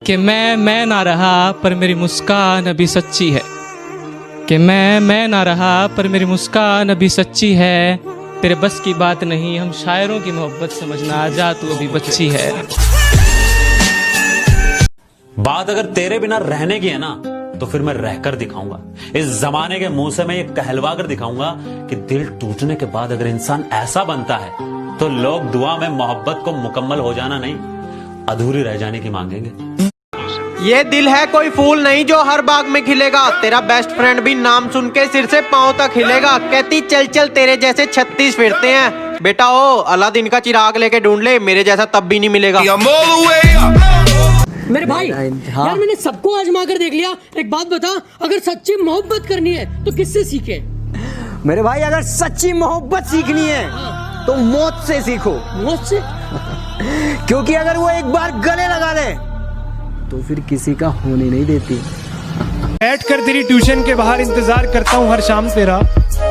कि मैं ना रहा पर मेरी मुस्कान अभी सच्ची है। कि मैं ना रहा पर मेरी मुस्कान अभी सच्ची है। तेरे बस की बात नहीं, हम शायरों की मोहब्बत समझना, आजा तू अभी बच्ची है। बात अगर तेरे बिना रहने की है ना, तो फिर मैं रहकर दिखाऊंगा। इस जमाने के मुंह से मैं ये कहलवा कर दिखाऊंगा कि दिल टूटने के बाद अगर इंसान ऐसा बनता है तो लोग दुआ में मोहब्बत को मुकम्मल हो जाना नहीं, अधूरी रह जाने की मांगेंगे। ये दिल है कोई फूल नहीं जो हर बाग में खिलेगा। तेरा बेस्ट फ्रेंड भी नाम सुन के सिर से पांव तक हिलेगा। कहती चल चल तेरे जैसे 36 फिरते हैं। बेटा ओ अलादीन का चिराग लेके ढूंढ ले, मेरे जैसा तब भी नहीं मिलेगा। मेरे भाई यार मैंने सबको आजमा कर देख लिया। एक बात बता, अगर सच्ची मोहब्बत करनी है तो किससे सीखे? मेरे भाई अगर सच्ची मोहब्बत सीखनी है तो मौत से सीखो। मौत से? क्योंकि अगर वो एक बार गले लगा ले तो फिर किसी का होने नहीं देती। बैठ कर तेरी ट्यूशन के बाहर इंतजार करता हूँ हर शाम तेरा,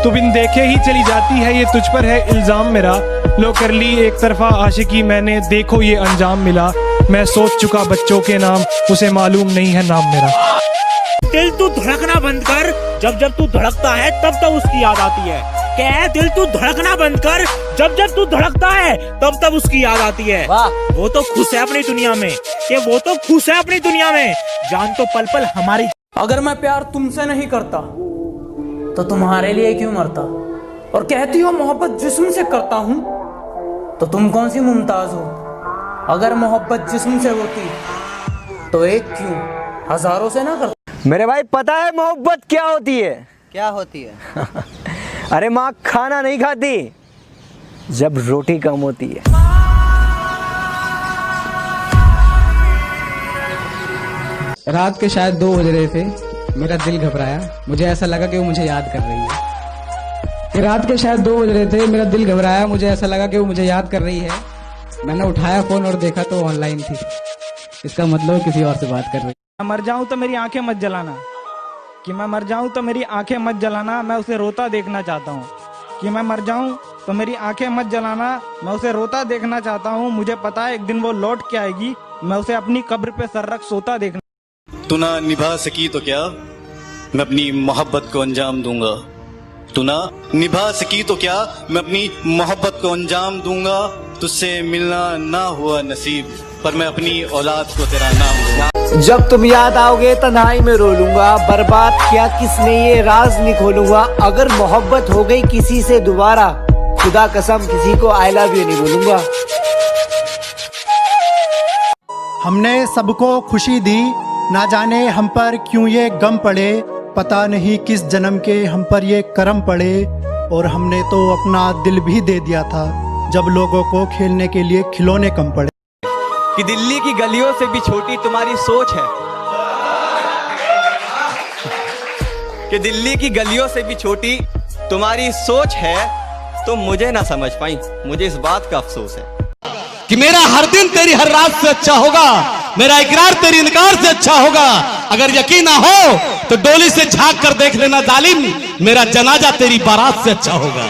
तू बिन देखे ही चली जाती है, ये तुझ पर है इल्जाम मेरा। लो कर ली एक तरफा आशिकी मैंने, देखो ये अंजाम मिला। मैं सोच चुका बच्चों के नाम, उसे मालूम नहीं है नाम मेरा। दिल तू धड़कना बंद कर, जब जब तू धड़कता है तब तब उसकी याद आती है। क्या दिल तू धड़कना बंद कर, जब जब तू धड़कता है तब तब उसकी याद आती है। वो तो खुश है अपनी दुनिया में, कि वो तो खुश है अपनी दुनिया में, जान तो पल पल हमारी। अगर मैं प्यार तुमसे नहीं करता तो तुम्हारे लिए क्यों मरता? और कहती हो मोहब्बत जिस्म से करता हूँ, तो तुम कौन सी मुमताज हो? अगर मोहब्बत जिस्म से होती तो एक क्यों हजारों से ना करता? मेरे भाई पता है मोहब्बत क्या होती है? क्या होती है? अरे माँ खाना नहीं खाती जब रोटी कम होती है। रात के शायद 2 बज रहे थे, मेरा दिल घबराया, मुझे ऐसा लगा कि वो मुझे याद कर रही है। कि रात के शायद 2 बज रहे थे, मेरा दिल घबराया, मुझे ऐसा लगा कि वो मुझे याद कर रही है। मैंने उठाया फोन और देखा तो ऑनलाइन थी। इसका मतलब किसी और से बात कर रही है। मैं मर जाऊं तो मेरी आंखें मत जलाना, कि मैं मर जाऊं तो मेरी आंखें मत जलाना, मैं उसे रोता देखना चाहता हूँ। कि मैं मर जाऊं तो मेरी आंखें मत जलाना, मैं उसे रोता देखना चाहता हूँ। मुझे पता है एक दिन वो लौट के आएगी, मैं उसे अपनी कब्र पे सर रख सोता देखना। तू ना निभा सकी तो क्या, मैं अपनी मोहब्बत को अंजाम दूंगा। तू ना निभा सकी तो क्या, मैं अपनी मोहब्बत को अंजाम दूंगा। तुझसे मिलना ना हुआ नसीब, पर मैं अपनी औलाद को तेरा नाम दूंगा। जब तुम याद आओगे तन्हाई में रो लूंगा, बर्बाद किया किसने ये राज नहीं खोलूंगा। अगर मोहब्बत हो गई किसी से दोबारा, खुदा कसम किसी को आई लव यू नहीं बोलूंगा। हमने सबको खुशी दी, ना जाने हम पर क्यों ये गम पड़े। पता नहीं किस जन्म के हम पर ये करम पड़े। और हमने तो अपना दिल भी दे दिया था, जब लोगों को खेलने के लिए खिलौने कम पड़े। कि दिल्ली की गलियों से भी छोटी तुम्हारी सोच है। कि दिल्ली की गलियों से भी छोटी तुम्हारी सोच है। तुम मुझे ना समझ पाई, मुझे इस बात का अफसोस है। कि मेरा हर दिन तेरी हर रात से अच्छा होगा, मेरा इकरार तेरी इनकार से अच्छा होगा। अगर यकीन ना हो तो डोली से झांक कर देख लेना जालिम, मेरा जनाजा तेरी बारात से अच्छा होगा।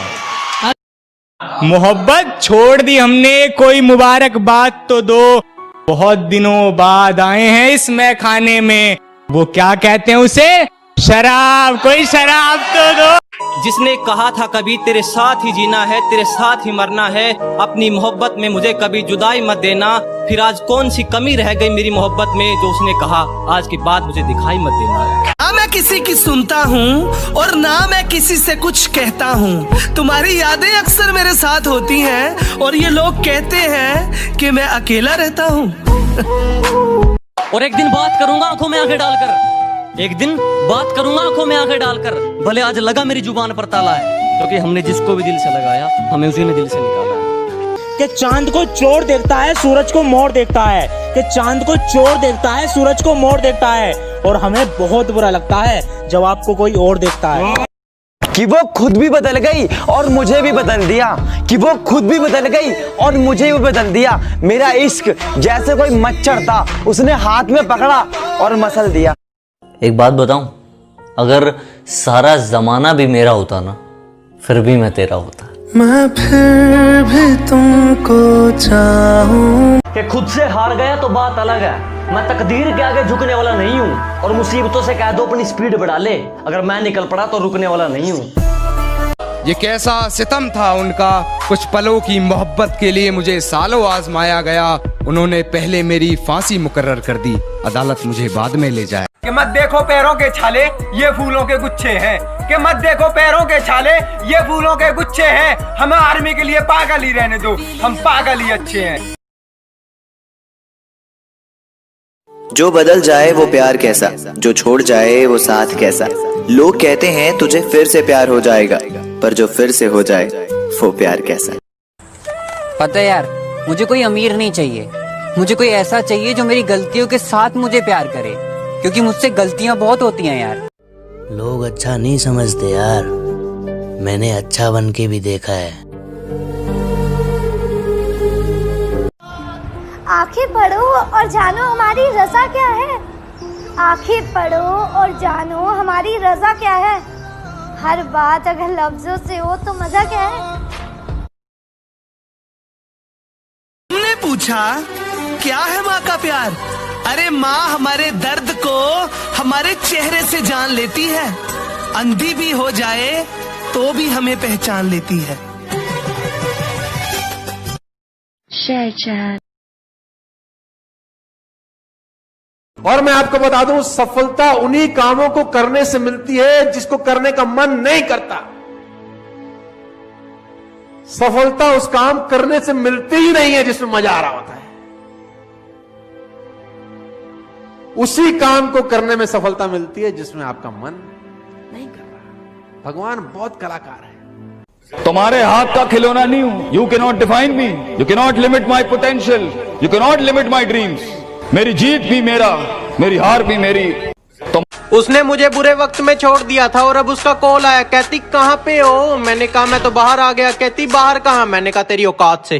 मोहब्बत छोड़ दी हमने, कोई मुबारकबाद तो दो। बहुत दिनों बाद आए हैं इस मैखाने में, वो क्या कहते हैं उसे, शराब, कोई शराब तो दो। जिसने कहा था कभी तेरे साथ ही जीना है, तेरे साथ ही मरना है, अपनी मोहब्बत में मुझे कभी जुदाई मत देना। फिर आज कौन सी कमी रह गई मेरी मोहब्बत में, जो उसने कहा आज के बाद मुझे दिखाई मत देना। ना मैं किसी की सुनता हूँ और ना मैं किसी से कुछ कहता हूँ। तुम्हारी यादें अक्सर मेरे साथ होती हैं और ये लोग कहते हैं कि मैं अकेला रहता हूँ। और एक दिन बात करूंगा आंखों में आंखें डालकर, एक दिन बात करूंगा आंखों में आंखें डालकर। भले आज लगा मेरी जुबान पर ताला है, क्योंकि हमने जिसको भी दिल से लगाया हमें उसी ने दिल से निकाला है। कि चांद को चोर देखता है, सूरज को मोड़ देखता है। कि चांद को चोर देखता है, सूरज को मोड़ देखता है। और हमें बहुत बुरा लगता है जब आपको कोई और देखता है। कि वो खुद भी बदल गई और मुझे भी बदल दिया। कि वो खुद भी बदल गई और मुझे भी बदल दिया। मेरा इश्क जैसे कोई मच्छर था, उसने हाथ में पकड़ा और मसल दिया। एक बात बताऊं, अगर सारा जमाना भी मेरा होता ना, फिर भी मैं तेरा होता। मैं फिर भी तुमको चाहूं। कि खुद से हार गया तो बात अलग है, मैं तकदीर के आगे झुकने वाला नहीं हूँ। और मुसीबतों से कह दो अपनी स्पीड बढ़ा ले, अगर मैं निकल पड़ा तो रुकने वाला नहीं हूँ। ये कैसा सितम था उनका, कुछ पलों की मोहब्बत के लिए मुझे सालों आजमाया गया। उन्होंने पहले मेरी फांसी मुकर्रर कर दी, अदालत मुझे बाद में ले जाए। कि मत देखो पैरों के छाले ये फूलों के गुच्छे हैं, कि मत देखो पैरों के छाले ये फूलों के गुच्छे हैं। हमें आर्मी के लिए पागल ही रहने दो, हम पागल ही अच्छे हैं। जो बदल जाए वो प्यार कैसा, जो छोड़ जाए वो साथ कैसा। लोग कहते हैं तुझे फिर से प्यार हो जाएगा, पर जो फिर से हो जाए वो प्यार कैसा। पता है यार, मुझे कोई अमीर नहीं चाहिए, मुझे कोई ऐसा चाहिए जो मेरी गलतियों के साथ मुझे प्यार करे, क्योंकि मुझसे गलतियां बहुत होती हैं यार। लोग अच्छा नहीं समझते यार, मैंने अच्छा बन के भी देखा है। आंखें पढ़ो और जानो हमारी रजा क्या है। आंखें पढ़ो और जानो हमारी रजा क्या है। हर बात अगर लफ्जों से हो तो मजा क्या है। तुमने पूछा क्या है माँ का प्यार? अरे माँ हमारे दर्द को हमारे चेहरे से जान लेती है। अंधी भी हो जाए तो भी हमें पहचान लेती है। और मैं आपको बता दूं, सफलता उन्हीं कामों को करने से मिलती है जिसको करने का मन नहीं करता। सफलता उस काम करने से मिलती ही नहीं है जिसमें मजा आ रहा होता है। उसी काम को करने में सफलता मिलती है जिसमें आपका मन नहीं कर रहा। भगवान बहुत कलाकार है। तुम्हारे हाथ का खिलौना नहीं हूं। You can not define me, you can not limit my potential, you can not limit my dreams. मेरी जीत भी मेरा, मेरी हार भी मेरी। उसने मुझे बुरे वक्त में छोड़ दिया था और अब उसका कॉल आया, कहती कहाँ पे हो? मैंने कहा मैं तो बाहर आ गया। कहती बाहर कहाँ? मैंने कहा तेरी औकात से।